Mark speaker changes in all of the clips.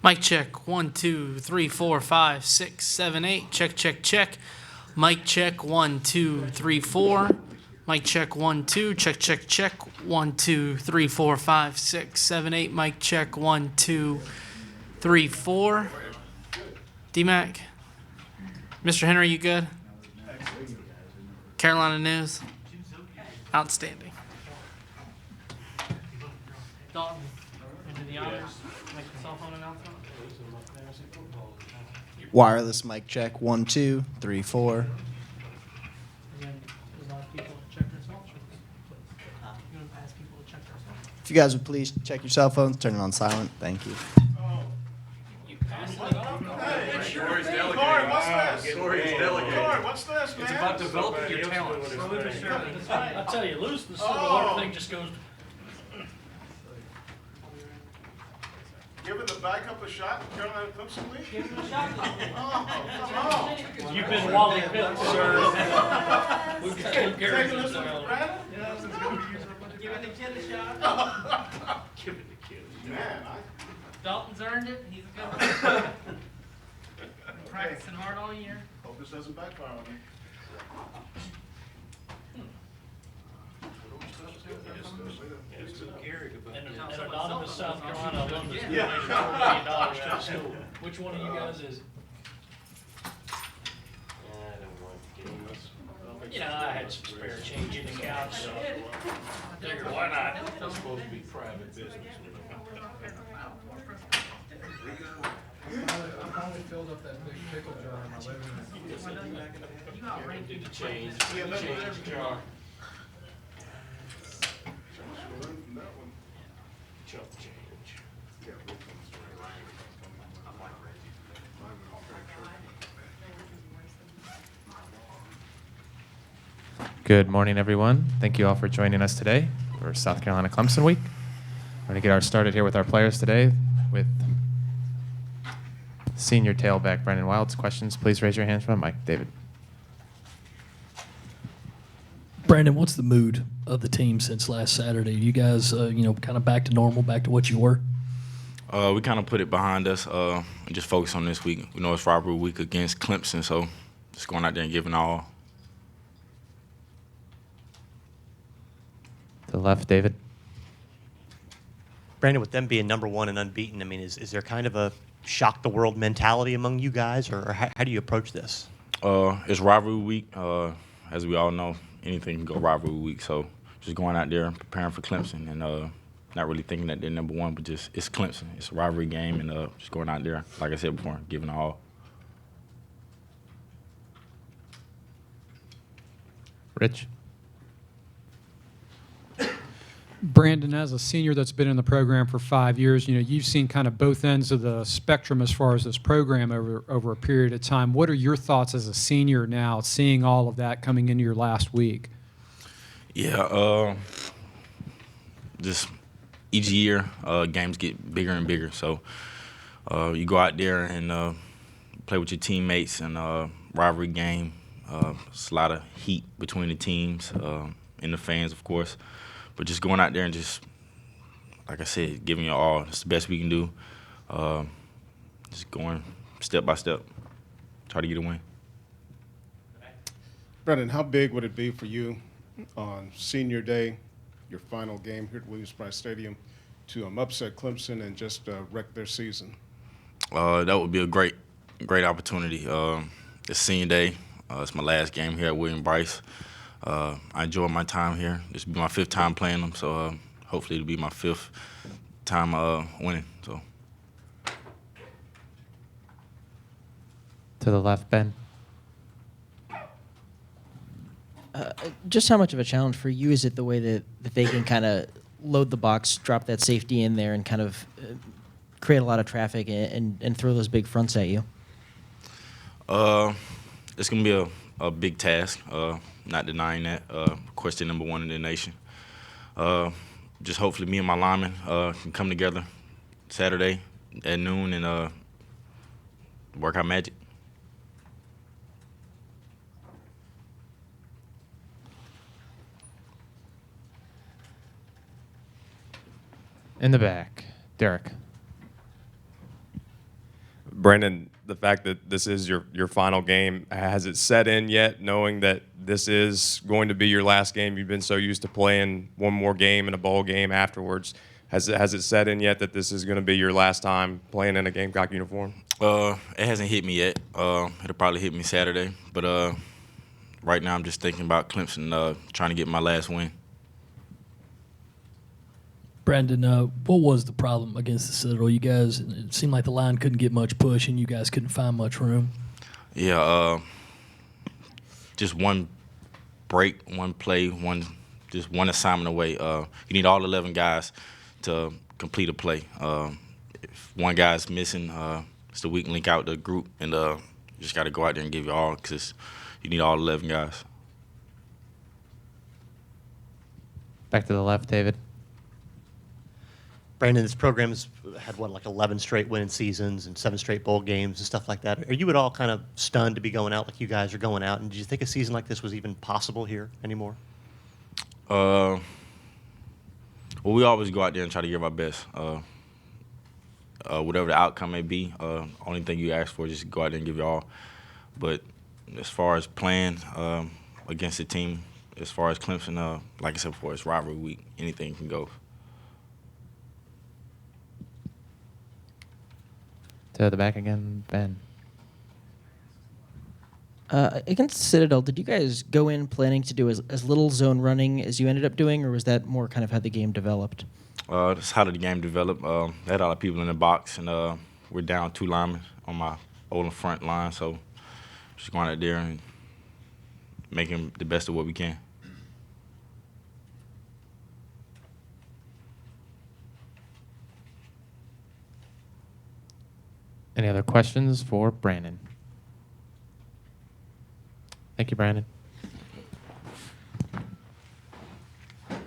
Speaker 1: Mic check. 1, 2, 3, 4, 5, 6, 7, 8. Check, check, check. Mic check. 1, 2, 3, 4. Mic check. 1, 2. Check, check, check. 1, 2, 3, 4, 5, 6, 7, 8. Mic check. 1, 2, 3, 4. D-Mac. Mr. Henry, you good? Carolina News. Outstanding. Dalton, into the honors. Make the cell phone announcement.
Speaker 2: Wireless mic check. 1, 2, 3, 4.
Speaker 1: Again, there's a lot of people to check their cell phones. You want to ask people to check their cell phones?
Speaker 2: If you guys would please check your cell phones, turn it on silent. Thank you.
Speaker 3: Corey, what's this, man?
Speaker 4: It's about developing your talents. I tell you, lose the water thing just goes.
Speaker 3: Giving the backup a shot in Carolina Clemson League?
Speaker 1: Give him a shot.
Speaker 3: Oh,
Speaker 4: You've been Wally Pitt, sir. We've got
Speaker 3: Taking
Speaker 4: Garrison
Speaker 3: this one for
Speaker 4: down.
Speaker 3: granted?
Speaker 1: Giving the kid a shot.
Speaker 4: Give it to kids.
Speaker 3: Man,
Speaker 1: Dalton's earned it. He's a good one. Been practicing hard all year.
Speaker 3: I hope this doesn't backfire on me.
Speaker 4: And an anonymous South Carolina alumnus donated $4 million to the school. Which one of you guys is it? You know, I had some spare change in the couch, so I figured, why not?
Speaker 5: It's supposed to be private business.
Speaker 6: I finally filled up that big pickle jar in my living room.
Speaker 4: Did the change, jar. Chump change.
Speaker 7: Good morning, everyone. Thank you all for joining us today for South Carolina Clemson Week. We're going to get our started here with our players today with senior tailback Brendan Wilds. Questions, please raise your hands from Mike. David.
Speaker 8: Brandon, what's the mood of the team since last Saturday? You guys, kind of back to normal, back to what you were?
Speaker 5: We kind of put it behind us and just focus on this week. We know it's rivalry week against Clemson, so just going out there and giving all.
Speaker 7: To the left, David.
Speaker 9: Brandon, with them being number one and unbeaten, I mean, is there kind of a shock the world mentality among you guys, or how do you approach this?
Speaker 5: It's rivalry week. As we all know, anything can go rivalry week. So just going out there and preparing for Clemson and not really thinking that they're number one, but just it's Clemson. It's a rivalry game and just going out there, like I said before, giving all.
Speaker 7: Rich.
Speaker 6: Brandon, as a senior that's been in the program for 5 years, you've seen kind of both ends of the spectrum as far as this program over a period of time. What are your thoughts as a senior now, seeing all of that coming into your last week?
Speaker 5: Yeah, just each year games get bigger and bigger. So you go out there and play with your teammates and rivalry game. It's a lot of heat between the teams and the fans, of course. But just going out there and just, like I said, giving it all. It's the best we can do. Just going step by step, try to get a win.
Speaker 3: Brendan, how big would it be for you on senior day, your final game here at Williams-Brice Stadium, to upset Clemson and just wreck their season?
Speaker 5: That would be a great opportunity. It's senior day. It's my last game here at Williams-Brice. I enjoy my time here. This will be my 5th time playing them, so hopefully it'll be my 5th time winning. So.
Speaker 7: To the left, Ben.
Speaker 10: Just how much of a challenge for you is it the way that they can kind of load the box, drop that safety in there, and kind of create a lot of traffic and throw those big fronts at you?
Speaker 5: It's going to be a big task. Not denying that. Of course, they're number one in the nation. Just hopefully me and my linemen can come together Saturday at noon and work our magic.
Speaker 7: In the back, Derek.
Speaker 11: Brandon, the fact that this is your final game, has it set in yet, knowing that this is going to be your last game? You've been so used to playing one more game and a bowl game afterwards. Has it set in yet that this is going to be your last time playing in a Gamecock uniform?
Speaker 5: It hasn't hit me yet. It'll probably hit me Saturday. But right now I'm just thinking about Clemson, trying to get my last win.
Speaker 8: Brandon, what was the problem against the Citadel? You guys, it seemed like the line couldn't get much push, and you guys couldn't find much room.
Speaker 5: Yeah, just one break, one play, just one assignment away. You need all 11 guys to complete a play. If one guy's missing, it's the weak link out the group, and you just got to go out there and give your all because you need all 11 guys.
Speaker 7: Back to the left, David.
Speaker 9: Brandon, this program's had, what, like 11 straight winning seasons and 7 straight bowl games and stuff like that. Are you at all kind of stunned to be going out like you guys are going out? And did you think a season like this was even possible here anymore?
Speaker 5: Well, we always go out there and try to give our best. Whatever the outcome may be, only thing you ask for is just go out there and give your all. But as far as playing against the team, as far as Clemson, like I said before, it's rivalry week. Anything can go.
Speaker 7: To the back again, Ben.
Speaker 10: Against Citadel, did you guys go in planning to do as little zone running as you ended up doing, or was that more kind of how the game developed?
Speaker 5: That's how the game developed. They had a lot of people in the box, and we're down 2 linemen on my old front line, so just going out there and making the best of what we can.
Speaker 7: Any other questions for Brandon? Thank you, Brandon.
Speaker 4: You're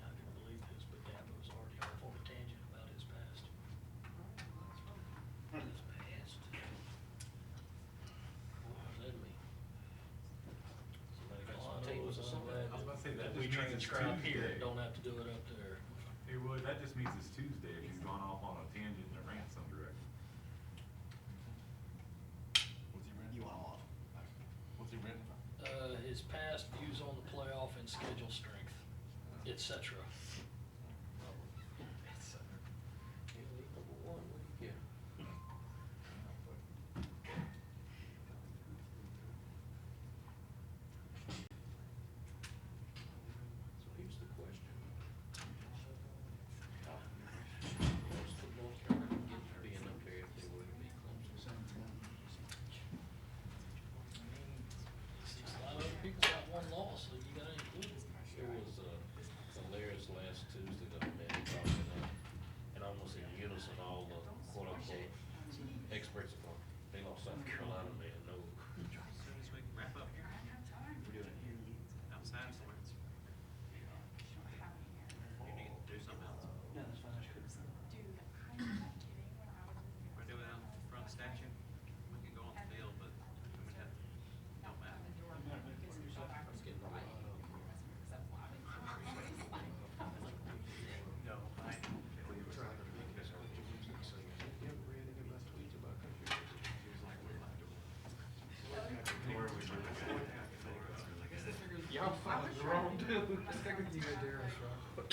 Speaker 4: not gonna believe this, but Dabo's already off on a tangent about his past. His past. What does that mean? Somebody got some tape or something that we transcribe here, and don't have to do it up there.
Speaker 12: It would. That just means it's Tuesday if he's gone off on a tangent and a rant some direction. What's he ranting about? What's he ranting about?
Speaker 4: His past views on the playoff and schedule strength, etc. So here's the question. What's the North Carolina get for being up there if they were to beat Clemson? A lot of other people got one loss, so you gotta include it. There was hilarious last Tuesday that I met talking, and almost in unison, all the quote-unquote experts of they lost South Carolina, man, no.
Speaker 12: Wrap up here. We're doing it outside sports. You need to do something else.
Speaker 4: No, that's fine.
Speaker 12: We're doing it out in front of the statue. We can go on the field, but we would have, don't matter.
Speaker 4: Y'all found the wrong dude. You got Darius, right?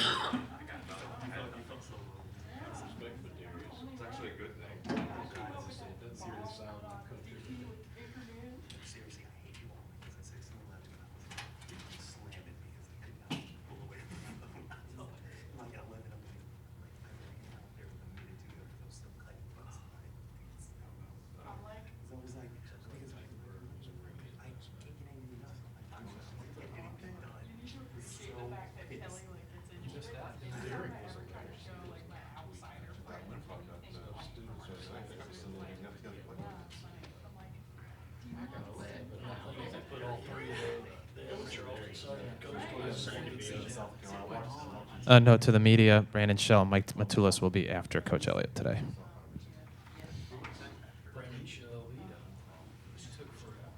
Speaker 4: Respect for Darius.
Speaker 12: It's actually a good thing.
Speaker 4: That's serious sound coach.
Speaker 12: Seriously, I hate you all because at 16-11, you slammed it because I could not pull away from the phone. Like at 11, I'm like, I really out there with a minute to go because I'm still cutting butts. I'm like, it's always like, because I can't get anything done. I'm just getting anything done. So pissed.
Speaker 4: You missed out. Derek was a coach. Students are saying they're facilitating. I gotta laugh, but I think if they put all 3 of the amateur Southern coaches
Speaker 7: No, to the media, Brandon Shell and Mike Matulis will be after Coach Elliott today.
Speaker 4: Brandon Show, he took forever.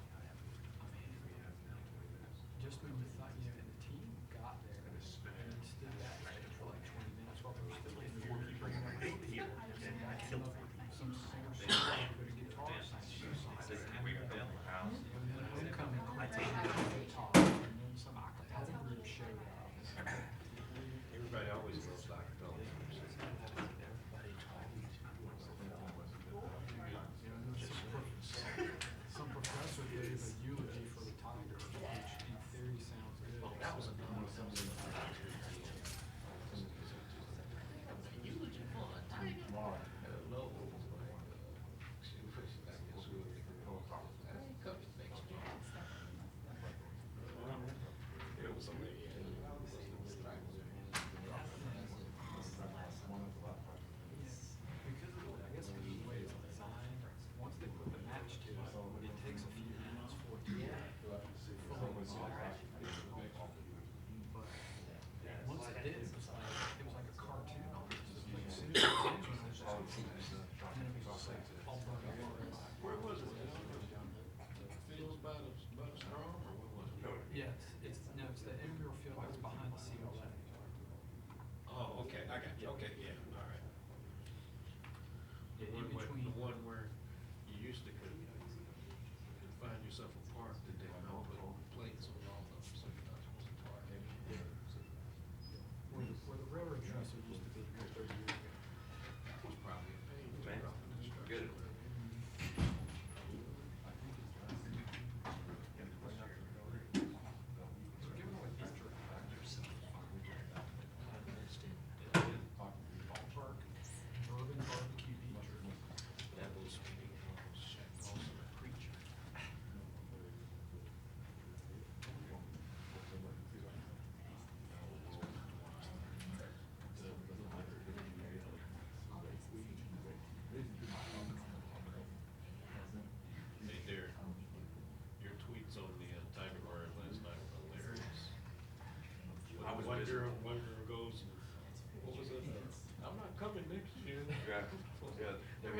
Speaker 6: Just when you thought you had a team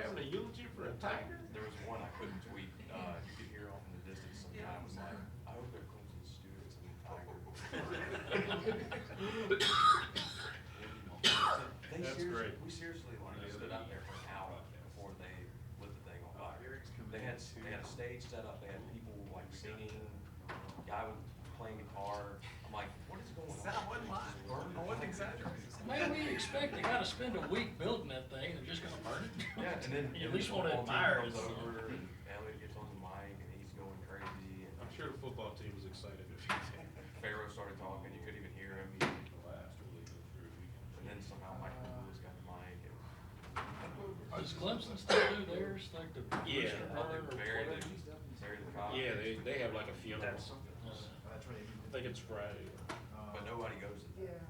Speaker 4: having a eulogy for a tiger?
Speaker 11: There was one I couldn't tweet. You could hear off in the distance sometimes like, I hope they're Clemson students and
Speaker 4: That's great.
Speaker 11: We seriously stood out there for an hour before they lit the thing on fire. They had a stage set up. They had people like singing. Guy was playing guitar. I'm like, what is going on?
Speaker 4: I wasn't exaggerating.
Speaker 8: Maybe we expect they gotta spend a week building that thing, they're just gonna burn it?
Speaker 11: Yeah, and then
Speaker 8: You at least
Speaker 11: the
Speaker 8: wanna
Speaker 11: football team
Speaker 8: admire it.
Speaker 11: comes over and Elliott gets on the mic and he's going crazy. And
Speaker 4: I'm sure the football team was excited if he did.
Speaker 11: Pharaoh started talking. You couldn't even hear him. And then somehow Michael Lewis got the mic. And
Speaker 8: Does Clemson still do theirs, like the
Speaker 4: Yeah.
Speaker 8: Booster
Speaker 11: I'll
Speaker 8: burn
Speaker 11: do
Speaker 8: or
Speaker 11: bury
Speaker 8: whatever?
Speaker 11: the cop.
Speaker 4: Yeah, they have like a funeral. I think it's Friday.
Speaker 11: But nobody goes to that.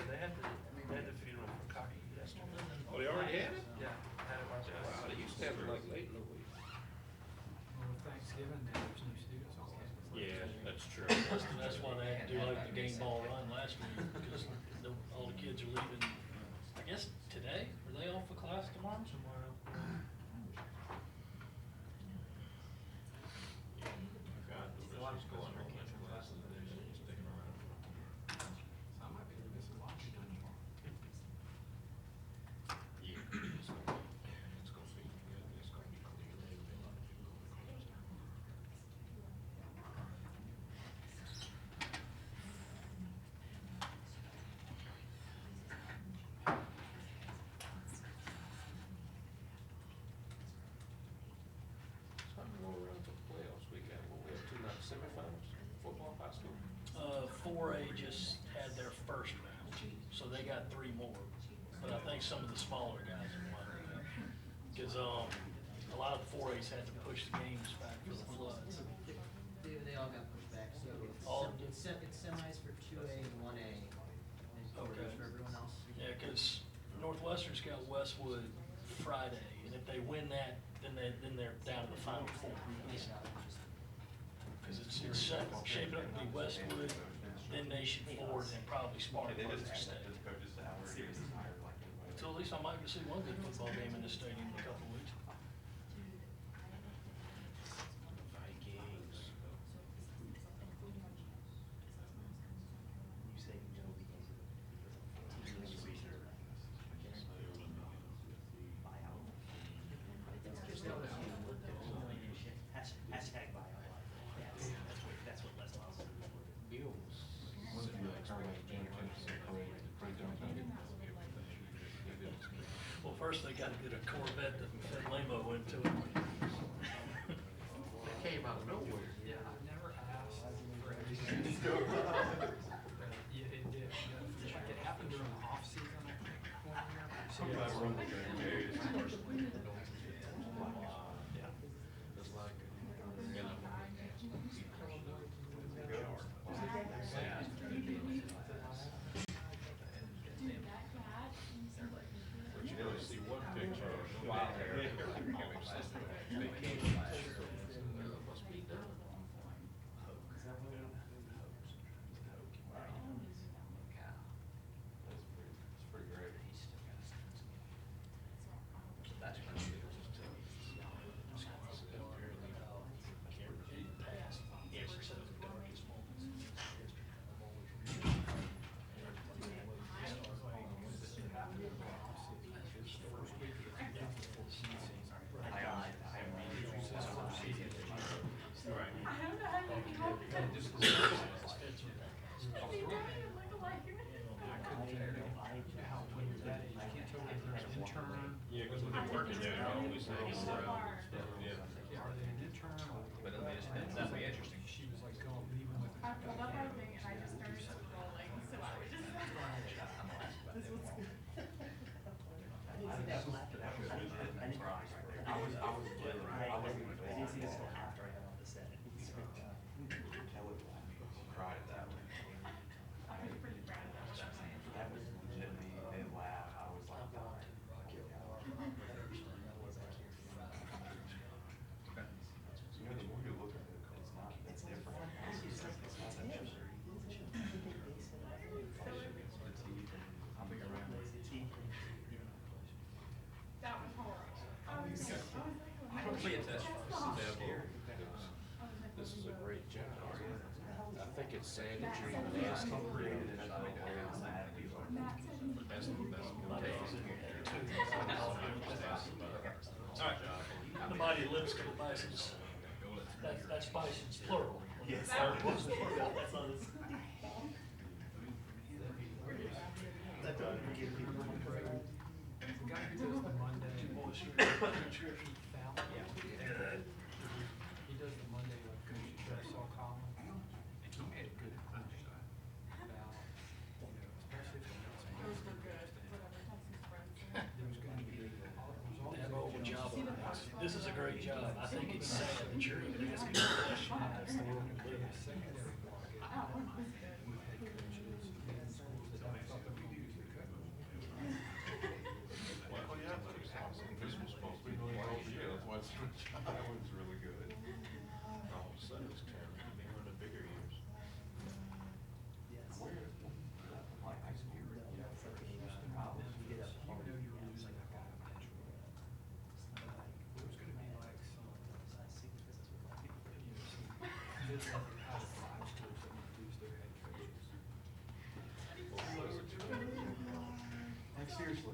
Speaker 4: They had the funeral for Cocky yesterday. Oh, they already had it?
Speaker 11: Yeah.
Speaker 4: Wow, they used to have it like late in the week.
Speaker 6: Thanksgiving, there's new students.
Speaker 4: Yeah, that's true.
Speaker 8: That's why they had to do like the game ball run last week, because all the kids are leaving, I guess today, are they off for class tomorrow?
Speaker 4: God, the rest is going on in classes, they're just sticking around. Yeah. It's gonna be good. It's gonna be clear. There'll be a lot of people going to class now. So I'm going around to the playoffs weekend. We have 2 night semifinals, football, high school.
Speaker 8: 4A just had their first round, so they got 3 more. But I think some of the smaller guys are wondering, because a lot of the 4As had to push the games back for the floods.
Speaker 10: They all got pushed back, so
Speaker 8: All-
Speaker 10: it's semis for 2A and 1A, and quarters for everyone else.
Speaker 8: Yeah, because Northwestern's got Westwood Friday, and if they win that, then they're down to the Final Four. Because it's shaping up to be Westwood, then Nation Ford, and probably Spartanburg State. So at least I might get to see one good football game in this stadium in a couple of weeks.
Speaker 4: Vikings.
Speaker 12: You say no because of research. Buyout. Hashtag buyout. That's what Les Miles said.
Speaker 4: Bills.
Speaker 8: Well, first they got to get a Corvette that fit limo into it.
Speaker 4: They came out of nowhere.
Speaker 6: Yeah, I've never asked for everything. Yeah, it did. It happened during the off season, I think, one year. So
Speaker 4: Yeah. It's like, you know. But you really see one picture of wild hair. They came must be done.
Speaker 11: It's pretty great.
Speaker 4: get sand that you're even asking for. That's
Speaker 8: The mighty Lipscomb Bisons. That's Bisons plural.
Speaker 12: Yes.
Speaker 8: That's on this.
Speaker 6: He does the Monday like coach dress all column, and he made a good point about, especially if
Speaker 8: They have a whole job on this. This is a great job. I think it's sad that you're even asking the question. That's the world we live in.
Speaker 6: secondary market, with head coaches in schools that don't feel that we do to the coach.
Speaker 4: This was supposed to be really all year, that's why that one's really good. All of a sudden, it's turned to be one of the bigger years.
Speaker 12: Like seriously.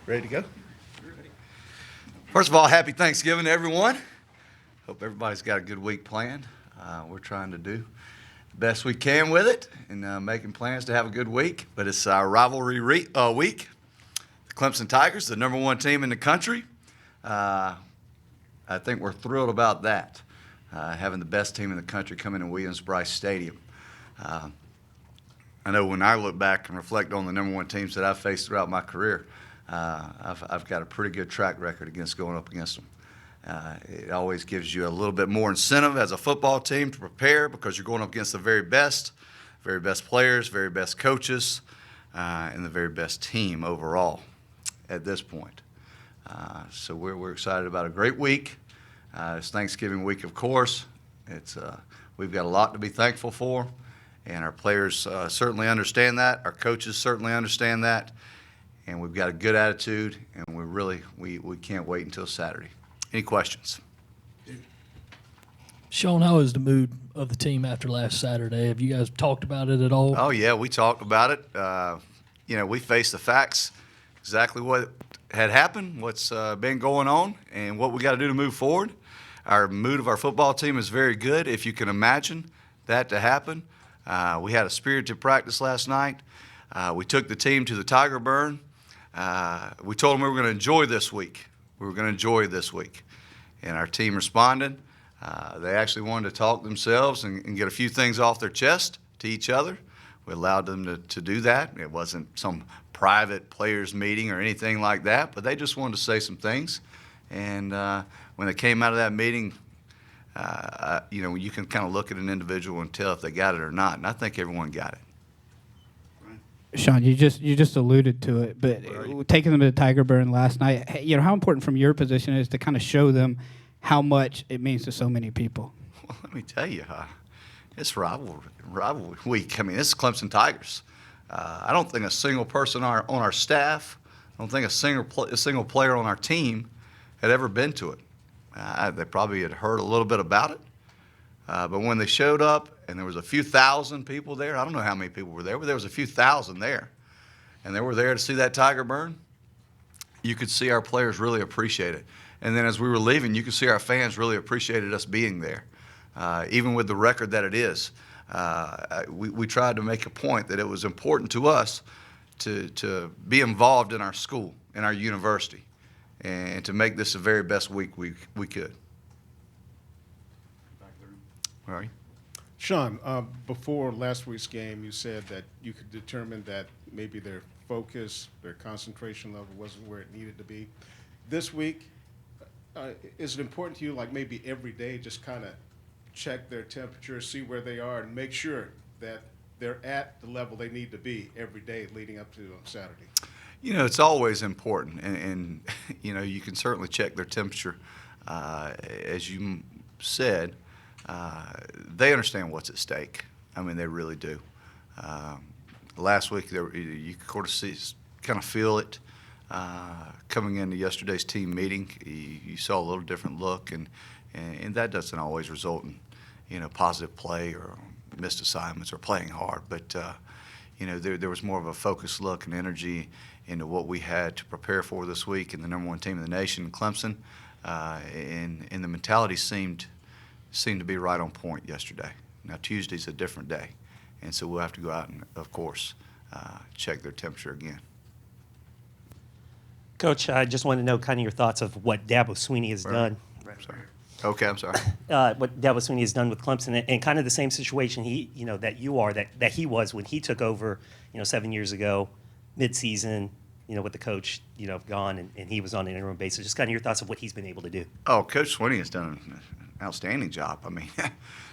Speaker 13: Ready to go? First of all, happy Thanksgiving to everyone. Hope everybody's got a good week planned. We're trying to do the best we can with it and making plans to have a good week. But it's our rivalry week. The Clemson Tigers, the #1 team in the country. I think we're thrilled about that, having the best team in the country come into Williams-Brice Stadium. I know when I look back and reflect on the #1 teams that I've faced throughout my career, I've got a pretty good track record against going up against them. It always gives you a little bit more incentive as a football team to prepare because you're going up against the very best players, very best coaches, and the very best team overall at this point. So we're excited about a great week. It's Thanksgiving week, of course. We've got a lot to be thankful for, and our players certainly understand that. Our coaches certainly understand that. And we've got a good attitude, and we can't wait until Saturday. Any questions?
Speaker 8: Sean, how is the mood of the team after last Saturday? Have you guys talked about it at all?
Speaker 13: Oh, yeah, we talked about it. We faced the facts, exactly what had happened, what's been going on, and what we got to do to move forward. Our mood of our football team is very good, if you can imagine that to happen. We had a spirited practice last night. We took the team to the Tiger Burn. We told them we were going to enjoy this week. And our team responded. They actually wanted to talk themselves and get a few things off their chest to each other. We allowed them to do that. It wasn't some private players meeting or anything like that, but they just wanted to say some things. And when they came out of that meeting, you can kind of look at an individual and tell if they got it or not. And I think everyone got it.
Speaker 14: Sean, you just alluded to it, but taking them to the Tiger Burn last night, how important from your position is to kind of show them how much it means to so many people?
Speaker 13: Well, let me tell you, it's rivalry week. I mean, this is Clemson Tigers. I don't think a single person on our staff, I don't think a single player on our team had ever been to it. They probably had heard a little bit about it, but when they showed up, and there was a few thousand people there. I don't know how many people were there, but there was a few thousand there. And they were there to see that Tiger Burn. You could see our players really appreciate it. And then as we were leaving, you could see our fans really appreciated us being there. Even with the record that it is, we tried to make a point that it was important to us to be involved in our school, in our university, and to make this the very best week we could. All right.
Speaker 3: Sean, before last week's game, you said that you could determine that maybe their focus, their concentration level wasn't where it needed to be. This week, is it important to you, like maybe every day, just kind of check their temperature, see where they are, and make sure that they're at the level they need to be every day leading up to Saturday?
Speaker 13: It's always important, and you can certainly check their temperature. As you said, they understand what's at stake. I mean, they really do. Last week, you could kind of feel it coming into yesterday's team meeting. You saw a little different look, and that doesn't always result in positive play or missed assignments or playing hard. But there was more of a focused look and energy into what we had to prepare for this week, and the #1 team in the nation, Clemson, and the mentality seemed to be right on point yesterday. Now, Tuesday's a different day, and so we'll have to go out and, of course, check their temperature again.
Speaker 9: Coach, I just want to know kind of your thoughts of what Dabo Sweeney has done.
Speaker 13: Sorry. Okay, I'm sorry.
Speaker 12: What Dabo Swinney has done with Clemson, and kind of the same situation that you are, that he was when he took over, 7 years ago, midseason, with the coach, gone, and he was on an interim basis. Just kind of your thoughts of what he's been able to do.
Speaker 13: Oh, Coach Swinney has done an outstanding job. I mean,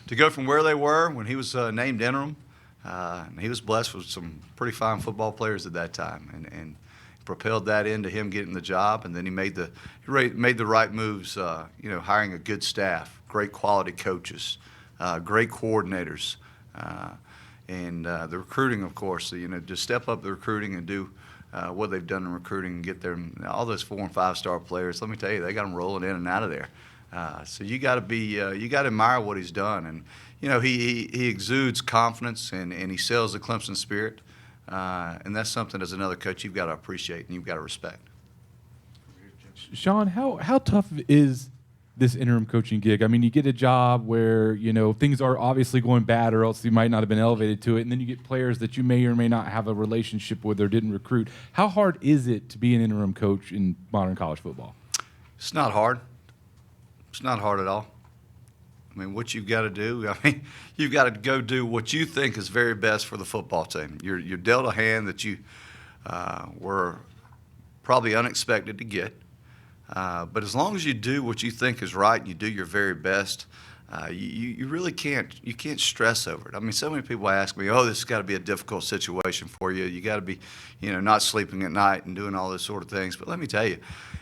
Speaker 13: to go from where they were when he was named interim, he was blessed with some pretty fine football players at that time, and propelled that into him getting the job. And then he made the right moves. Hiring a good staff, great quality coaches, great coordinators, and the recruiting, of course. To step up the recruiting and do what they've done in recruiting and get them all those 4- and 5-star players. Let me tell you, they got them rolling in and out of there. So you got to admire what he's done, and he exudes confidence and he sells the Clemson spirit, and that's something as another coach you've got to appreciate and you've got to respect.
Speaker 15: Sean, how tough is this interim coaching gig? I mean, you get a job where things are obviously going bad, or else you might not have been elevated to it, and then you get players that you may or may not have a relationship with or didn't recruit. How hard is it to be an interim coach in modern college football?
Speaker 13: It's not hard. It's not hard at all. I mean, what you've got to do, you've got to go do what you think is very best for the football team. You're dealt a hand that you were probably unexpected to get. But as long as you do what you think is right and you do your very best, you really can't stress over it. I mean, so many people ask me, "Oh, this has got to be a difficult situation for you. You got to be, not sleeping at night and doing all those sort of things." But let me tell you,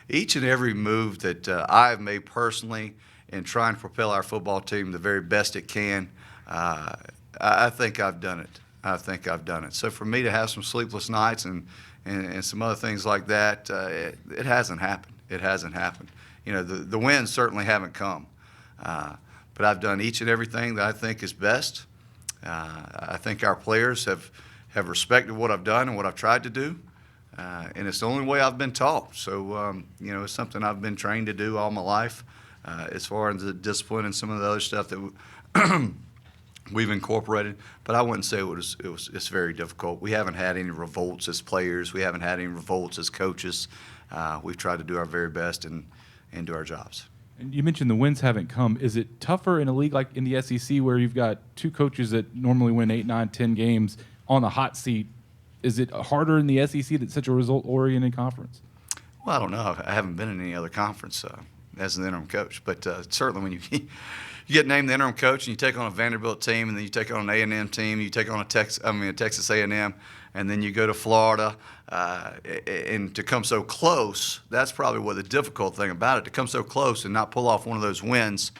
Speaker 13: each and every move that I've made personally in trying to propel our football team the very best it can, I think I've done it. I think I've done it. So for me to have some sleepless nights and some other things like that, it hasn't happened. It hasn't happened. The wins certainly haven't come. But I've done each and everything that I think is best. I think our players have respected what I've done and what I've tried to do. And it's the only way I've been taught. So, it's something I've been trained to do all my life, as far as the discipline and some of the other stuff that we've incorporated. But I wouldn't say it's very difficult. We haven't had any revolts as players. We haven't had any revolts as coaches. We've tried to do our very best and do our jobs.
Speaker 15: And you mentioned the wins haven't come. Is it tougher in a league like in the SEC where you've got two coaches that normally win 8, 9, 10 games on the hot seat? Is it harder in the SEC that's such a result-oriented conference?
Speaker 13: Well, I don't know. I haven't been in any other conference as an interim coach. But certainly when you get named the interim coach and you take on a Vanderbilt team and then you take on an A&M team, you take on a Texas A&M, and then you go to Florida, and to come so close, that's probably what the difficult thing about it. To come so close and not pull off one of those wins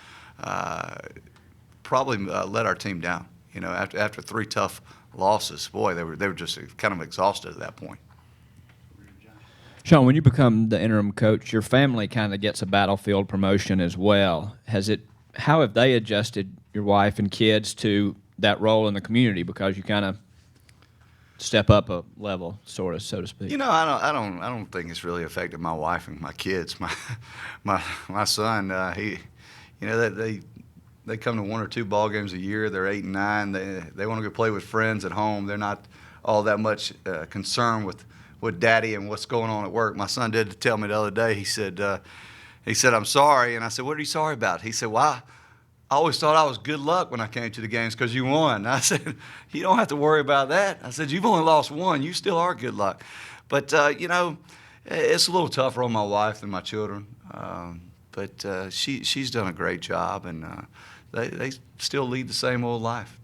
Speaker 13: probably let our team down. After 3 tough losses, boy, they were just kind of exhausted at that point.
Speaker 16: Sean, when you become the interim coach, your family kind of gets a battlefield promotion as well. How have they adjusted, your wife and kids, to that role in the community? Because you kind of step up a level, so to speak.
Speaker 13: I don't think it's really affected my wife and my kids. My son, they come to 1 or 2 ball games a year. They're 8 and 9. They want to go play with friends at home. They're not all that much concerned with daddy and what's going on at work. My son did tell me the other day. He said, "I'm sorry," and I said, "What are you sorry about?" He said, "Well, I always thought I was good luck when I came to the games because you won." And I said, "You don't have to worry about that." I said, "You've only lost 1. You still are good luck." But, it's a little tougher on my wife than my children. But she's done a great job, and they still lead the same old life.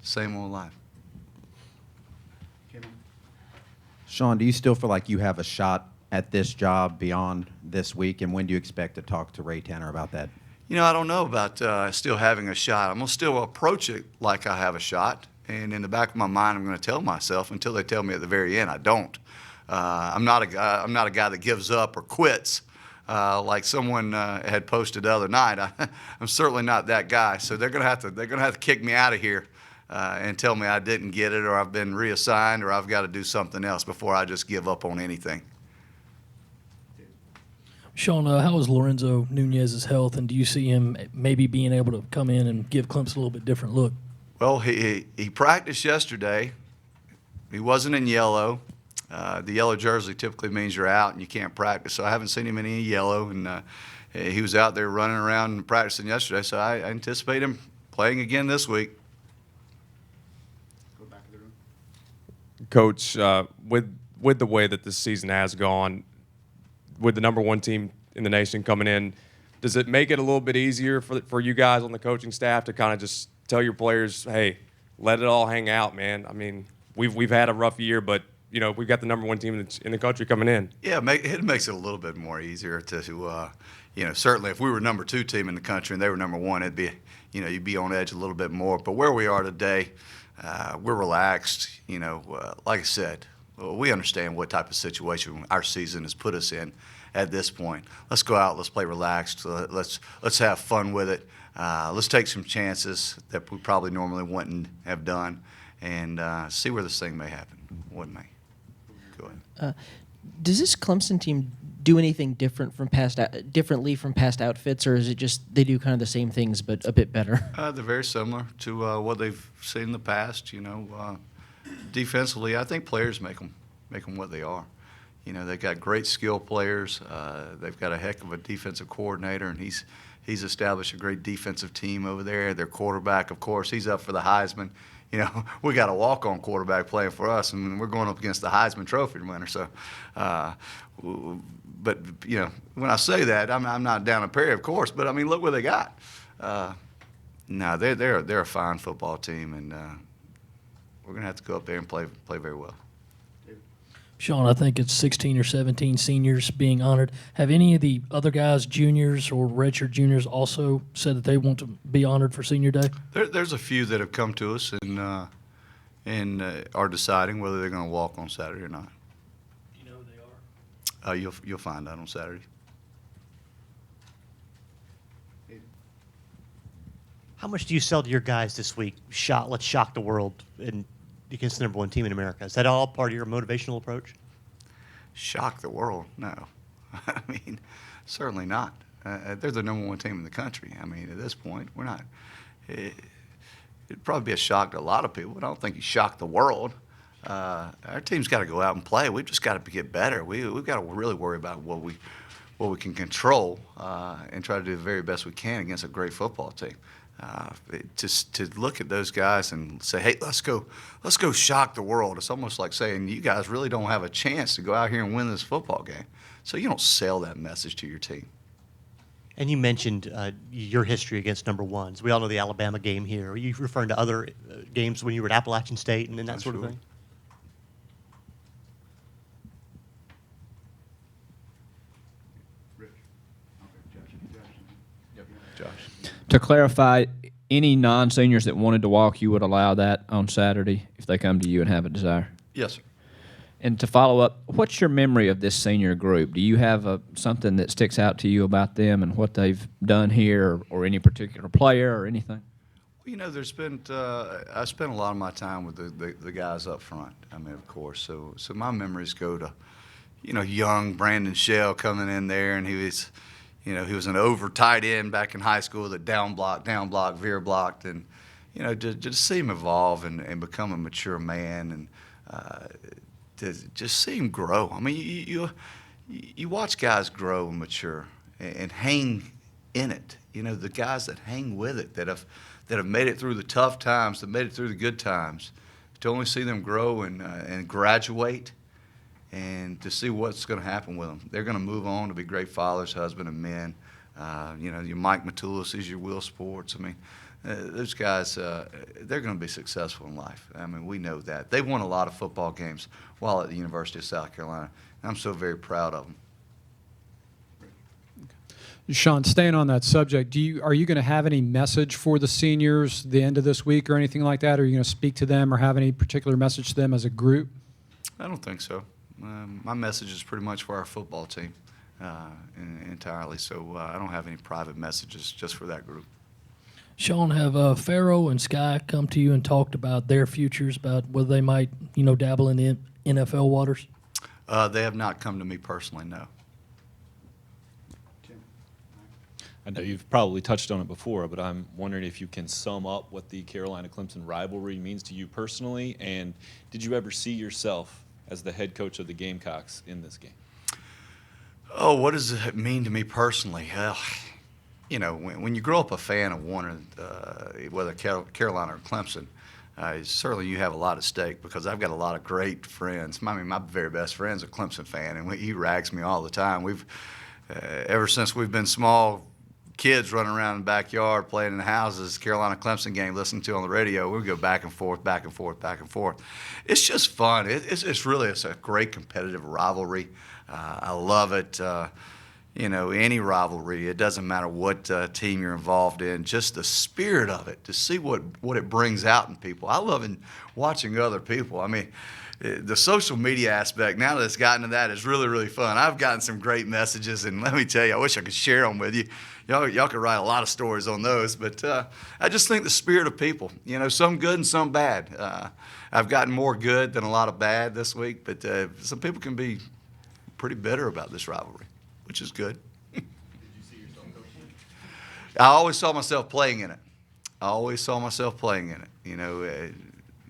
Speaker 17: Sean, do you still feel like you have a shot at this job beyond this week, and when do you expect to talk to Ray Tanner about that?
Speaker 13: I don't know about still having a shot. I'm going to still approach it like I have a shot. And in the back of my mind, I'm going to tell myself until they tell me at the very end I don't. I'm not a guy that gives up or quits like someone had posted the other night. I'm certainly not that guy. So they're going to have to kick me out of here and tell me I didn't get it, or I've been reassigned, or I've got to do something else before I just give up on anything.
Speaker 8: Sean, how is Lorenzo Nunez's health, and do you see him maybe being able to come in and give Clemson a little bit different look?
Speaker 13: Well, he practiced yesterday. He wasn't in yellow. The yellow jersey typically means you're out and you can't practice, so I haven't seen him in any yellow. And he was out there running around and practicing yesterday, so I anticipate him playing again this week.
Speaker 11: Coach, with the way that this season has gone, with the #1 team in the nation coming in, does it make it a little bit easier for you guys on the coaching staff to kind of just tell your players, hey, let it all hang out, man? I mean, we've had a rough year, but we've got the #1 team in the country coming in.
Speaker 13: Yeah, it makes it a little bit more easier to certainly if we were #2 team in the country and they were #1, it'd be, you'd be on edge a little bit more. But where we are today, we're relaxed. Like I said, we understand what type of situation our season has put us in at this point. Let's go out, let's play relaxed, let's have fun with it. Let's take some chances that we probably normally wouldn't have done, and see where this thing may happen. Wouldn't may. Go ahead.
Speaker 10: Does this Clemson team do anything differently from past outfits, or is it just they do kind of the same things but a bit better?
Speaker 13: They're very similar to what they've seen in the past. Defensively, I think players make them what they are. They've got great skill players. They've got a heck of a defensive coordinator, and he's established a great defensive team over there. Their quarterback, of course, he's up for the Heisman. We got a walk-on quarterback playing for us, and we're going up against the Heisman Trophy winner. So, but when I say that, I'm not down a Perry, of course. But I mean, look what they got. No, they're a fine football team, and we're gonna have to go up there and play very well.
Speaker 8: Sean, I think it's 16 or 17 seniors being honored. Have any of the other guys, juniors or redshirt juniors, also said that they want to be honored for Senior Day?
Speaker 13: There's a few that have come to us and are deciding whether they're going to walk on Saturday or not.
Speaker 8: Do you know who they are?
Speaker 13: You'll find out on Saturday.
Speaker 9: How much do you sell to your guys this week? Let's shock the world and against the #1 team in America. Is that all part of your motivational approach?
Speaker 13: Shock the world? No. I mean, certainly not. They're the #1 team in the country. I mean, at this point, we're not. It'd probably be a shock to a lot of people, but I don't think you shock the world. Our team's got to go out and play. We've just got to get better. We've got to really worry about what we can control and try to do the very best we can against a great football team. Just to look at those guys and say, hey, let's go shock the world. It's almost like saying you guys really don't have a chance to go out here and win this football game. So you don't sell that message to your team.
Speaker 9: And you mentioned your history against #1s. We all know the Alabama game here. Are you referring to other games when you were at Appalachian State and that sort of thing?
Speaker 16: To clarify, any non-seniors that wanted to walk, you would allow that on Saturday if they come to you and have a desire?
Speaker 13: Yes, sir.
Speaker 16: And to follow up, what's your memory of this senior group? Do you have something that sticks out to you about them and what they've done here, or any particular player or anything?
Speaker 13: Well, there's been I spent a lot of my time with the guys up front. I mean, of course. So my memories go to, young Brandon Shell coming in there, and he was an over tight end back in high school that down blocked, veer blocked, and to see him evolve and become a mature man, and to just see him grow. I mean, you watch guys grow and mature and hang in it. The guys that hang with it, that have made it through the tough times, that made it through the good times, to only see them grow and graduate. And to see what's going to happen with them. They're going to move on to be great fathers, husbands, and men. Your Mike Matulis, your Will Sports. I mean, those guys, they're going to be successful in life. I mean, we know that. They've won a lot of football games while at the University of South Carolina. I'm so very proud of them.
Speaker 6: Sean, staying on that subject, are you going to have any message for the seniors the end of this week or anything like that? Are you going to speak to them or have any particular message to them as a group?
Speaker 13: I don't think so. My message is pretty much for our football team entirely, so I don't have any private messages just for that group.
Speaker 8: Sean, have Farrow and Sky come to you and talked about their futures, about whether they might, dabble in the NFL waters?
Speaker 13: They have not come to me personally, no.
Speaker 18: I know you've probably touched on it before, but I'm wondering if you can sum up what the Carolina-Clemson rivalry means to you personally, and did you ever see yourself as the head coach of the Gamecocks in this game?
Speaker 13: Oh, what does it mean to me personally? You know, when you grow up a fan of one, whether Carolina or Clemson, certainly you have a lot at stake because I've got a lot of great friends. I mean, my very best friend's a Clemson fan, and he rags me all the time. Ever since we've been small kids running around in the backyard, playing in the houses, Carolina Clemson game, listening to on the radio, we go back and forth, back and forth, back and forth. It's just fun. It's a great competitive rivalry. I love it. You know, any rivalry, it doesn't matter what team you're involved in, just the spirit of it, to see what it brings out in people. I love watching other people. I mean, the social media aspect, now that it's gotten to that, is really, really fun. I've gotten some great messages, and let me tell you, I wish I could share them with you. Y'all could write a lot of stories on those, but I just think the spirit of people, you know, some good and some bad. I've gotten more good than a lot of bad this week, but some people can be pretty bitter about this rivalry, which is good.
Speaker 18: Did you see yourself coaching?
Speaker 13: I always saw myself playing in it. I always saw myself playing in it. You know,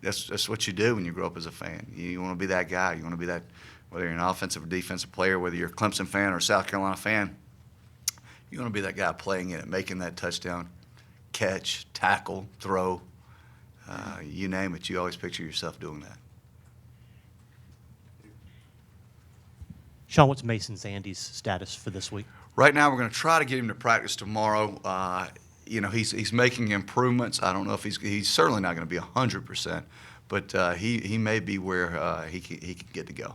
Speaker 13: that's what you do when you grow up as a fan. You want to be that guy. You want to be that, whether you're an offensive or defensive player, whether you're a Clemson fan or a South Carolina fan, you want to be that guy playing in it, making that touchdown, catch, tackle, throw, you name it. You always picture yourself doing that.
Speaker 9: Sean, what's Mason Zandy's status for this week?
Speaker 13: Right now, we're going to try to get him to practice tomorrow. You know, he's making improvements. I don't know if he's certainly not going to be 100%, but he may be where he can get to go.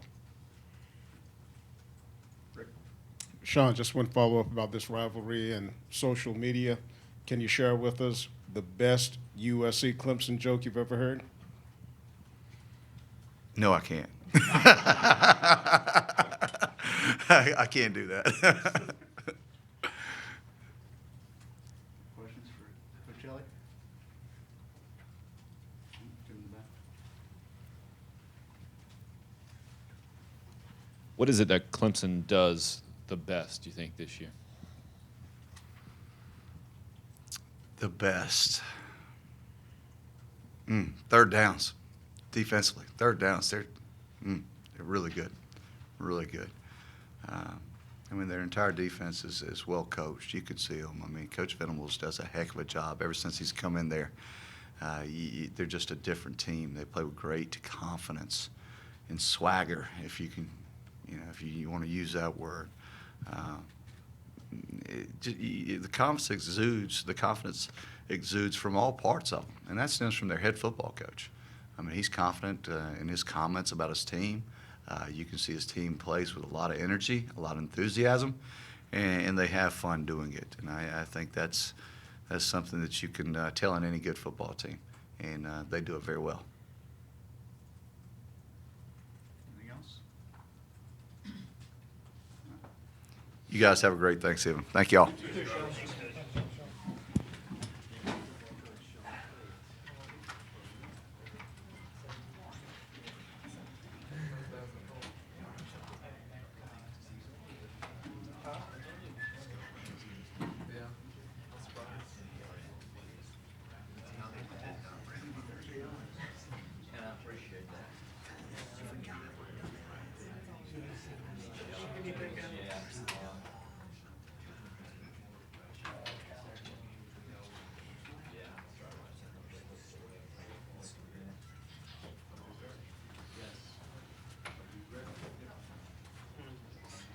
Speaker 3: Sean, just one follow-up about this rivalry and social media. Can you share with us the best USC Clemson joke you've ever heard?
Speaker 13: No, I can't. I can't do that.
Speaker 2: Questions for Coach Elliott?
Speaker 18: What is it that Clemson does the best, do you think, this year?
Speaker 13: The best. Third downs, defensively. Third downs, they're really good, really good. I mean, their entire defense is well coached. You could see them. I mean, Coach Venables does a heck of a job ever since he's come in there. They're just a different team. They play with great confidence and swagger, if you can, you know, if you want to use that word. The confidence exudes from all parts of them, and that stems from their head football coach. I mean, he's confident in his comments about his team. You can see his team plays with a lot of energy, a lot of enthusiasm, and they have fun doing it. And I think that's something that you can tell in any good football team, and they do it very well. Anything else? You guys have a great Thanksgiving. Thank you all.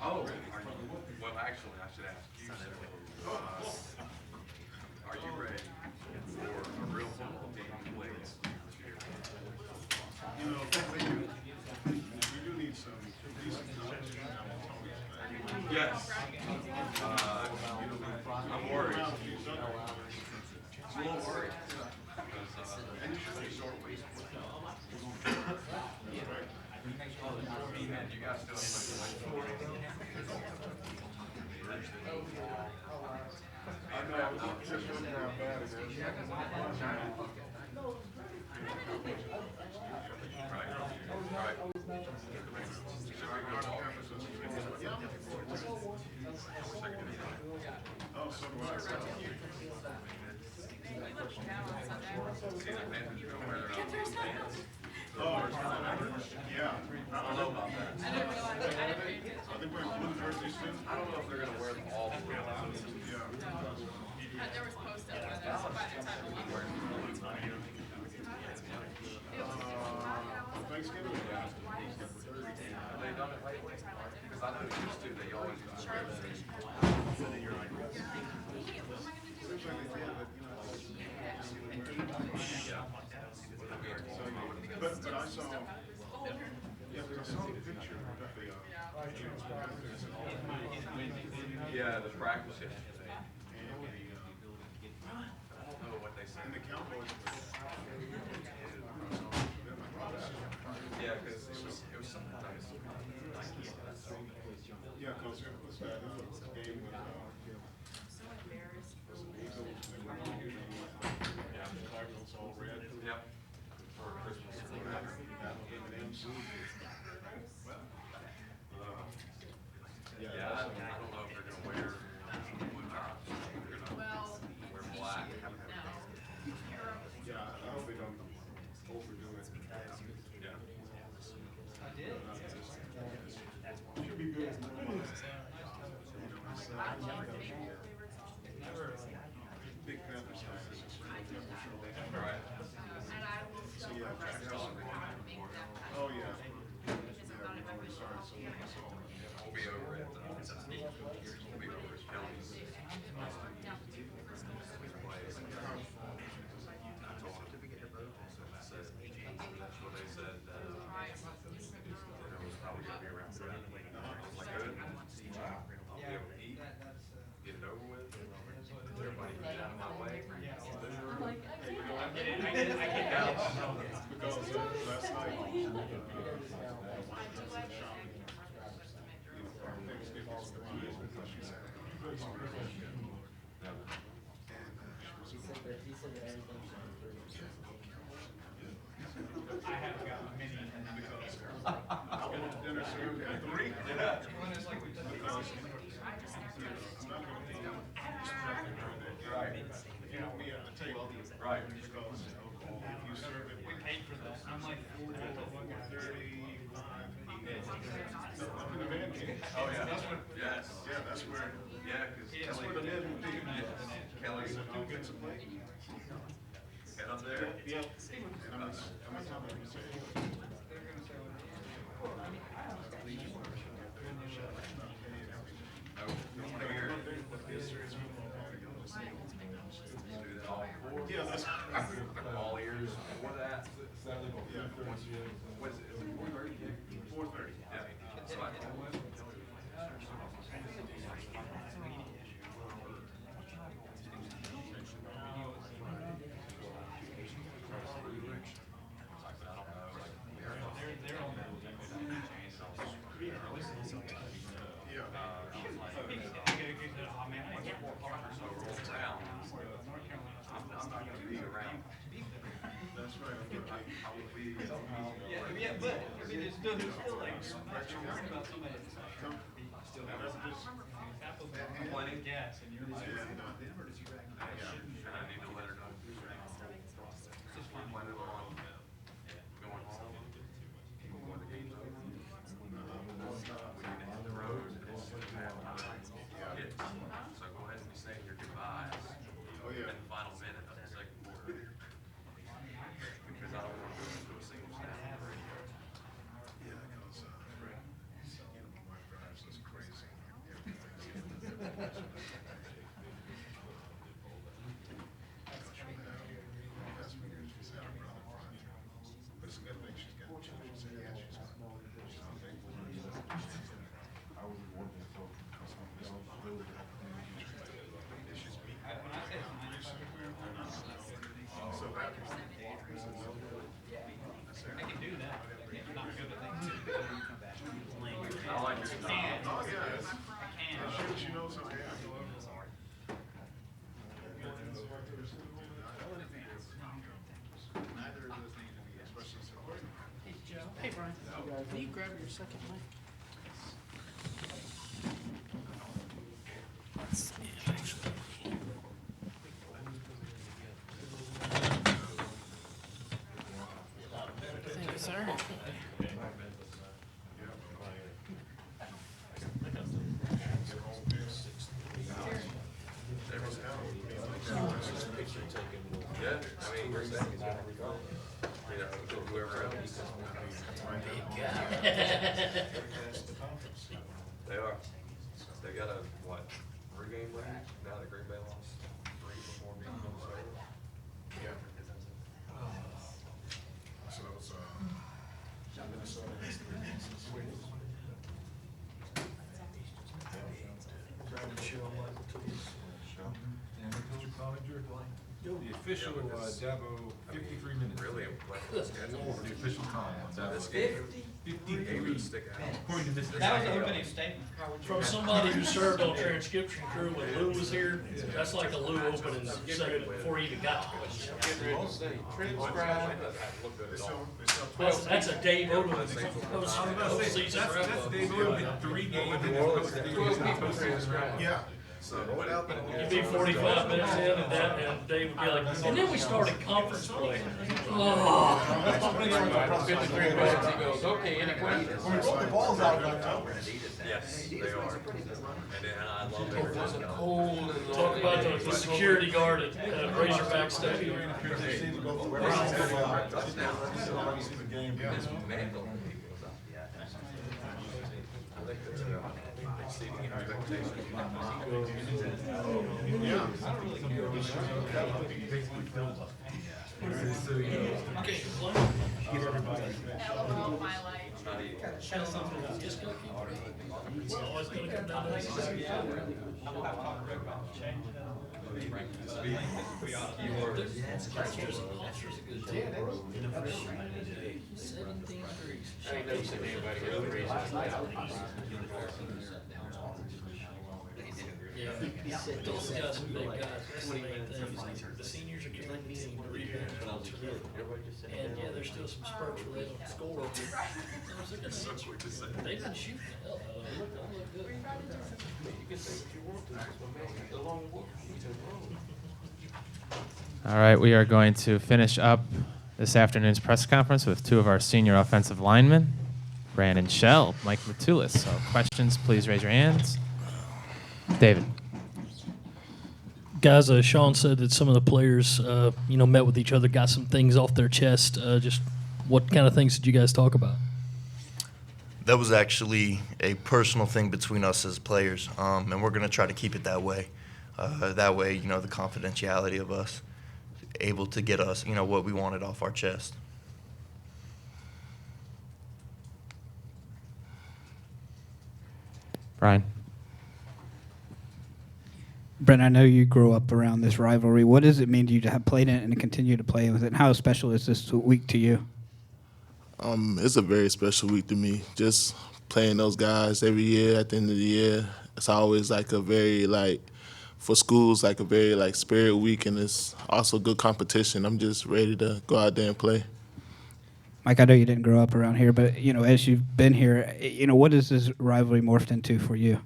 Speaker 11: Oh, well, actually, I should ask you. Are you ready for a real football team, please?
Speaker 3: You know, we do need some decent competition.
Speaker 11: Yes. I'm worried. I'm a little worried. Because, and it should be a short week. You guys still
Speaker 3: Yeah, I don't know about that. I think we're including
Speaker 11: I don't know if they're gonna wear them all the way.
Speaker 19: There was post up by the time
Speaker 3: Thanksgiving.
Speaker 11: Have they done it lately? Because I know they used to, they always do.
Speaker 3: But I saw, yeah, because I saw the picture of the,
Speaker 11: Yeah, the practice yesterday. I don't know what they said.
Speaker 3: and the Cowboys.
Speaker 11: Yeah, because it was something nice.
Speaker 3: Yeah, because it was that game with, was it Eagles, they were on the Cardinals all red.
Speaker 11: Yep. For Christmas or whatever.
Speaker 3: M&M's.
Speaker 11: Yeah, I don't know if they're gonna wear blue tops. They're gonna wear black.
Speaker 3: Yeah, I hope they don't overdo it.
Speaker 11: Yeah.
Speaker 3: Should be good. Big Panthers fans.
Speaker 11: Right.
Speaker 3: So, yeah, oh, yeah.
Speaker 11: We'll be over at, we'll be over at Kelly's. I told him, said, that's what they said, that it was probably gonna be around 3. I was like, good. I'll be able to eat, get it over with. Everybody get out of my way.
Speaker 3: Because last night,
Speaker 14: I have got many.
Speaker 3: I went to dinner served at 3. I'm not gonna
Speaker 11: Right.
Speaker 3: You know, we have to take.
Speaker 11: Right.
Speaker 3: Because if you serve it.
Speaker 14: We paid for that. I'm like
Speaker 3: 35. Up in the van cage.
Speaker 11: Oh, yeah.
Speaker 3: That's what.
Speaker 11: Yes.
Speaker 3: Yeah, that's where.
Speaker 11: Yeah, because
Speaker 3: That's
Speaker 11: Kelly.
Speaker 3: where the men would be.
Speaker 11: Kelly.
Speaker 3: So I'll get some plate.
Speaker 11: Head up there.
Speaker 3: Yep. And I'm gonna tell them to say. Yeah, that's.
Speaker 11: All ears for that.
Speaker 3: Yeah.
Speaker 11: What is it? Is it 4:30?
Speaker 3: 4:30.
Speaker 11: Yeah. So I I'm not gonna be around.
Speaker 3: That's right.
Speaker 11: I will be.
Speaker 14: Yeah, but I mean, it's still like, I'm not sure worried about somebody that's still
Speaker 11: Plenty.
Speaker 14: gas and you're like.
Speaker 11: And I need to let her know. Plan it on going home. When the game's over. We need to hit the road and have kids. So go ahead and say your goodbyes.
Speaker 3: Oh, yeah.
Speaker 11: In the final minute of the second quarter. Because I don't want to go into a single snap.
Speaker 3: Yeah, because, you know, my wife drives us crazy. But it's a good thing she's got children. She said, yeah, she's got so that
Speaker 14: I can do that. I'm not good at that.
Speaker 11: I like your style.
Speaker 3: Oh, yeah. She knows how I am. Neither of those things to be especially so.
Speaker 1: Hey, Joe. Hey, Brian. Will you grab your second mic? Thank you, sir.
Speaker 4: actually taking more.
Speaker 11: Yeah, I mean, we're saying it's gonna go. You know, whoever else. They are. They got a, what, 3-game lead? Now the Green Bay lost 3 before being Minnesota.
Speaker 3: Yeah. So it was, Minnesota has 3 losses.
Speaker 15: The official Dabo 53 minutes.
Speaker 11: Really impressive schedule.
Speaker 15: The official time on Dabo.
Speaker 11: This game, game would stick out.
Speaker 15: According to this.
Speaker 8: That was the opening statement. From somebody who served on transcription crew when Lou was here, that's like a Lou opening segment before he even got to questions. That's a Dave Odom postseason wrap up.
Speaker 15: Dave Odom 3 games.
Speaker 3: Yeah.
Speaker 11: So,
Speaker 8: You'd be 45 minutes in, and Dave would be like, and then we started conference play. Oh.
Speaker 4: 53 minutes, he goes, okay, any questions?
Speaker 3: The ball's out of October.
Speaker 11: yes, they are. And then I love it.
Speaker 8: Cold. Talk about the security guard at Razorback Stadium.
Speaker 11: Exceeding expectations.
Speaker 4: I ain't never seen anybody get over reason.
Speaker 8: Yeah, those guys are big guys. That's the main thing. The seniors are competing to rebound. And yeah, there's still some spurts where they don't score. They've been shooting the hell out of it. They look good.
Speaker 4: You can say what you want to, but man, the long walk, you take wrong.
Speaker 7: All right, we are going to finish up this afternoon's press conference with 2 of our senior offensive linemen, Brandon Shell, Mike Matulis. So questions, please raise your hands. David.
Speaker 8: Guys, Sean said that some of the players, met with each other, got some things off their chest. Just what kind of things did you guys talk about?
Speaker 19: That was actually a personal thing between us as players, and we're going to try to keep it that way. That way, the confidentiality of us able to get us, what we wanted off our chest.
Speaker 7: Brian.
Speaker 14: Brent, I know you grew up around this rivalry. What does it mean to you to have played in it and to continue to play with it? And how special is this week to you?
Speaker 20: It's a very special week to me. Just playing those guys every year at the end of the year. It's always like a very, for schools, like a very, spirit week, and it's also good competition. I'm just ready to go out there and play.
Speaker 14: Mike, I know you didn't grow up around here, but, as you've been here, what has this rivalry morphed into for you?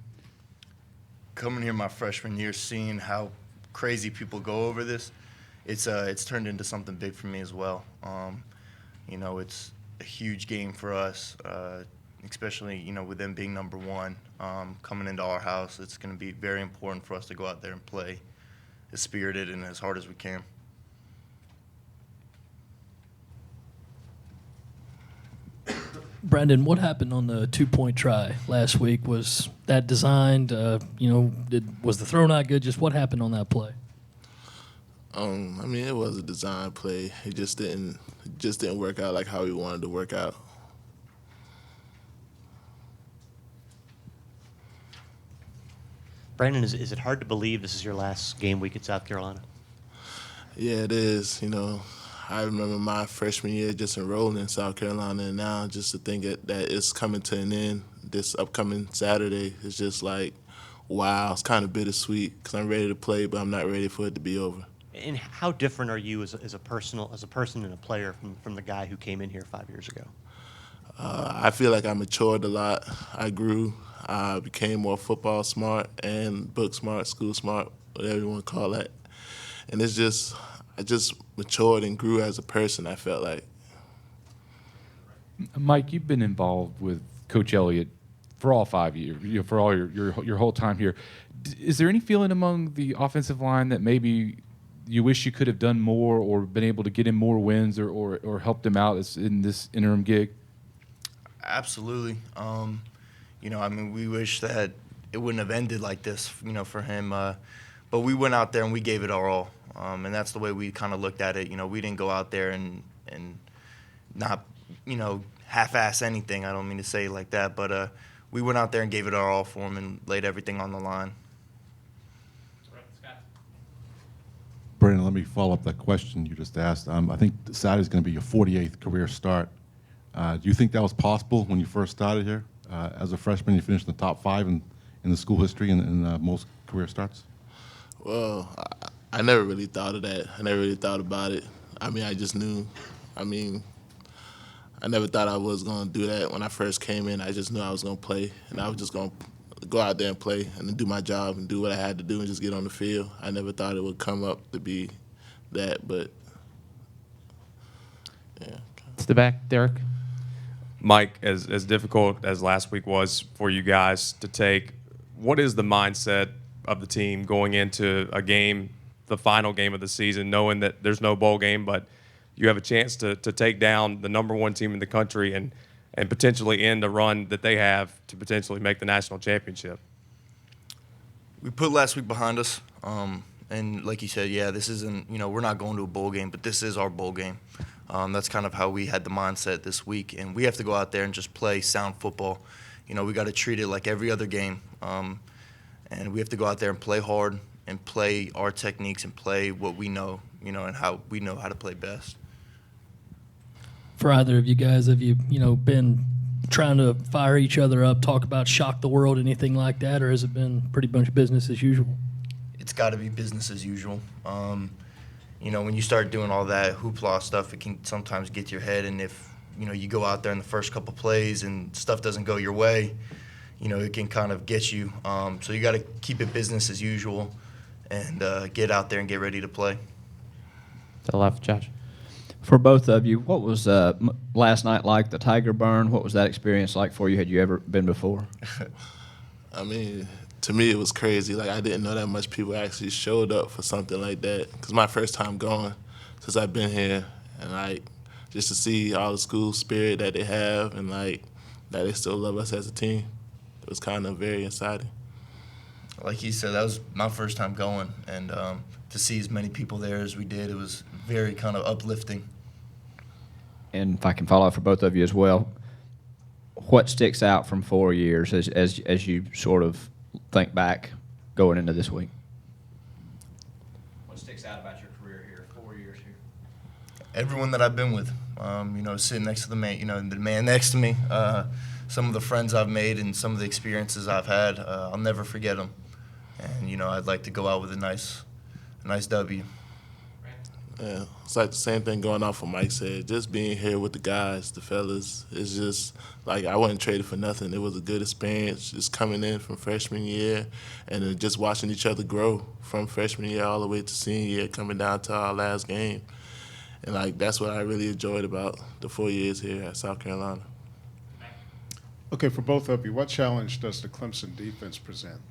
Speaker 19: Coming here my freshman year, seeing how crazy people go over this, it's turned into something big for me as well. It's a huge game for us, especially with them being number 1 coming into our house. It's going to be very important for us to go out there and play as spirited and as hard as we can.
Speaker 8: Brandon, what happened on the 2-point try last week? Was that designed? Was the throw not good? Just what happened on that play?
Speaker 20: It was a design play. It just didn't work out like how we wanted to work out.
Speaker 9: Brandon, is it hard to believe this is your last game week at South Carolina?
Speaker 20: Yeah, it is. I remember my freshman year just enrolling in South Carolina, and now just to think that it's coming to an end this upcoming Saturday is just wow. It's kind of bittersweet because I'm ready to play, but I'm not ready for it to be over.
Speaker 9: And how different are you as a person and a player from the guy who came in here 5 years ago?
Speaker 20: I feel like I matured a lot. I grew. I became more football smart and book smart, school smart, whatever you want to call that. And I just matured and grew as a person, I felt like.
Speaker 15: Mike, you've been involved with Coach Elliott for all 5 years, for all your whole time here. Is there any feeling among the offensive line that maybe you wish you could have done more or been able to get him more wins or helped him out in this interim gig?
Speaker 19: Absolutely. I mean, we wish that it wouldn't have ended like this, for him. But we went out there and we gave it our all. And that's the way we kind of looked at it. We didn't go out there and not, half-ass anything. I don't mean to say it like that. But we went out there and gave it our all for him and laid everything on the line.
Speaker 21: Brandon, let me follow up that question you just asked. I think Saturday's going to be your 48th career start. Do you think that was possible when you first started here? As a freshman, you finished in the top 5 in the school history in most career starts?
Speaker 20: Well, I never really thought of that. I never really thought about it. I mean, I just knew. I mean, I never thought I was going to do that when I first came in. I just knew I was going to play, and I was just going to go out there and play and then do my job and do what I had to do and just get on the field. I never thought it would come up to be that, but yeah.
Speaker 7: To the back, Derek.
Speaker 11: Mike, as difficult as last week was for you guys to take, what is the mindset of the team going into a game, the final game of the season, knowing that there's no bowl game, but you have a chance to take down the #1 team in the country and potentially end a run that they have to potentially make the national championship?
Speaker 19: We put last week behind us. And like you said, yeah, this isn't, we're not going to a bowl game, but this is our bowl game. That's kind of how we had the mindset this week. And we have to go out there and just play sound football. We got to treat it like every other game. And we have to go out there and play hard and play our techniques and play what we know, and how we know how to play best.
Speaker 8: For either of you guys, have you, been trying to fire each other up, talk about shock the world, anything like that, or has it been pretty much business as usual?
Speaker 19: It's got to be business as usual. When you start doing all that hoopla stuff, it can sometimes get to your head. And if, you go out there in the first couple plays and stuff doesn't go your way, it can kind of get you. So you got to keep it business as usual and get out there and get ready to play.
Speaker 7: To the left, Josh.
Speaker 16: For both of you, what was last night like, the Tiger Burn? What was that experience like for you? Had you ever been before?
Speaker 20: I mean, to me, it was crazy. Like, I didn't know that much people actually showed up for something like that. Because my first time going since I've been here, and like just to see all the school spirit that they have, and like that they still love us as a team, it was kind of very exciting.
Speaker 19: Like he said, that was my first time going, and to see as many people there as we did, it was very kind of uplifting.
Speaker 16: And if I can follow up for both of you as well, what sticks out from 4 years as you sort of think back going into this week? What sticks out about your career here, 4 years here?
Speaker 19: Everyone that I've been with, sitting next to the man next to me, some of the friends I've made and some of the experiences I've had, I'll never forget them. And, I'd like to go out with a nice W.
Speaker 20: Yeah, it's like the same thing going off what Mike said. Just being here with the guys, the fellas, it's just like I wasn't traded for nothing. It was a good experience just coming in from freshman year and then just watching each other grow from freshman year all the way to senior year, coming down to our last game. And like that's what I really enjoyed about the 4 years here at South Carolina.
Speaker 3: Okay, for both of you, what challenge does the Clemson defense present?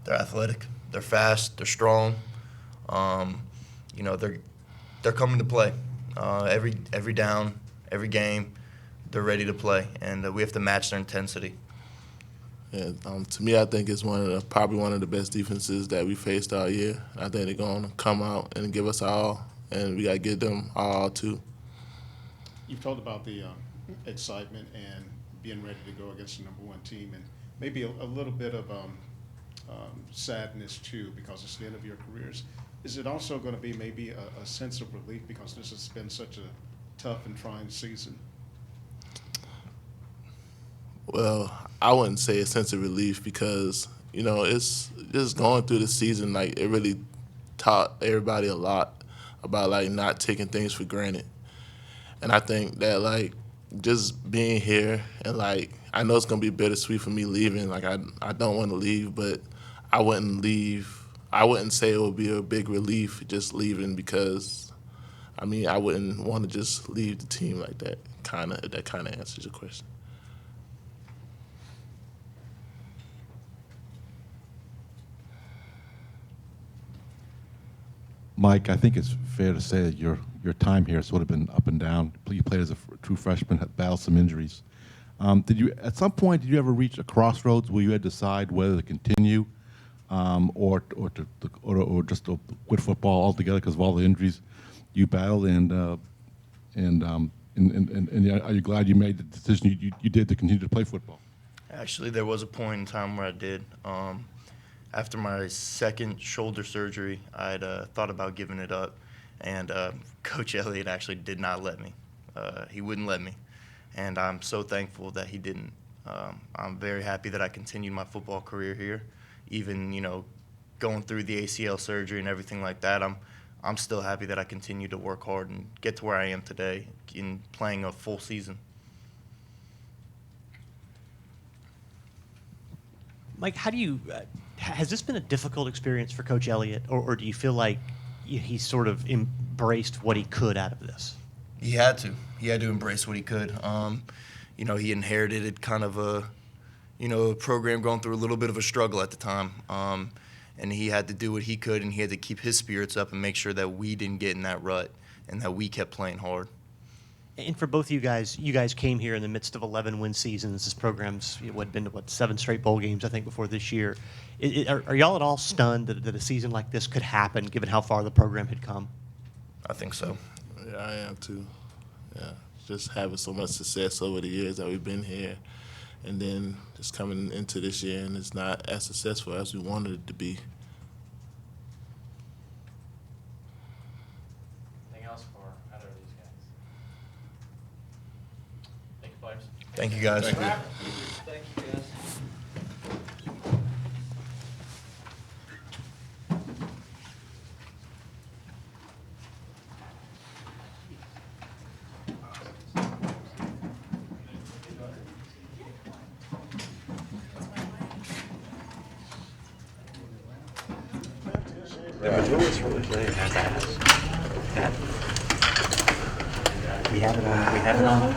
Speaker 19: They're athletic. They're fast. They're strong. They're coming to play. Every down, every game, they're ready to play, and we have to match their intensity.
Speaker 20: Yeah, to me, I think it's probably one of the best defenses that we faced all year. I think they're going to come out and give us all, and we got to give them all too.
Speaker 3: You've talked about the excitement and being ready to go against the #1 team, and maybe a little bit of sadness too, because it's the end of your careers. Is it also going to be maybe a sense of relief because this has been such a tough and trying season?
Speaker 20: Well, I wouldn't say a sense of relief because, it's just going through the season, like, it really taught everybody a lot about, like, not taking things for granted. And I think that, like, just being here and, like, I know it's going to be bittersweet for me leaving. Like, I don't want to leave, but I wouldn't leave. I wouldn't say it would be a big relief just leaving because, I wouldn't want to just leave the team like that. That kind of answers your question.
Speaker 21: Mike, I think it's fair to say that your time here has sort of been up and down. You played as a true freshman, had battled some injuries. At some point, did you ever reach a crossroads where you had to decide whether to continue or just to quit football altogether because of all the injuries you battled? And are you glad you made the decision you did to continue to play football?
Speaker 19: Actually, there was a point in time where I did. After my second shoulder surgery, I'd thought about giving it up, and Coach Elliott actually did not let me. He wouldn't let me, and I'm so thankful that he didn't. I'm very happy that I continued my football career here, even going through the ACL surgery and everything like that. I'm still happy that I continue to work hard and get to where I am today in playing a full season.
Speaker 9: Mike, how do you has this been a difficult experience for Coach Elliott, or do you feel like he sort of embraced what he could out of this?
Speaker 19: He had to. He had to embrace what he could. He inherited kind of a program going through a little bit of a struggle at the time. And he had to do what he could, and he had to keep his spirits up and make sure that we didn't get in that rut and that we kept playing hard.
Speaker 9: And for both of you guys came here in the midst of 11 win seasons. This program's been to 7 straight bowl games, I think, before this year. Are y'all at all stunned that a season like this could happen, given how far the program had come?
Speaker 19: I think so.
Speaker 20: Yeah, I am too. Yeah, just having so much success over the years that we've been here, and then just coming into this year and it's not as successful as we wanted it to be.
Speaker 7: Anything else for either of these guys? Thank you, players.
Speaker 19: Thank you, guys.
Speaker 20: Thank you.
Speaker 8: Thank you, guys.
Speaker 9: We have it on.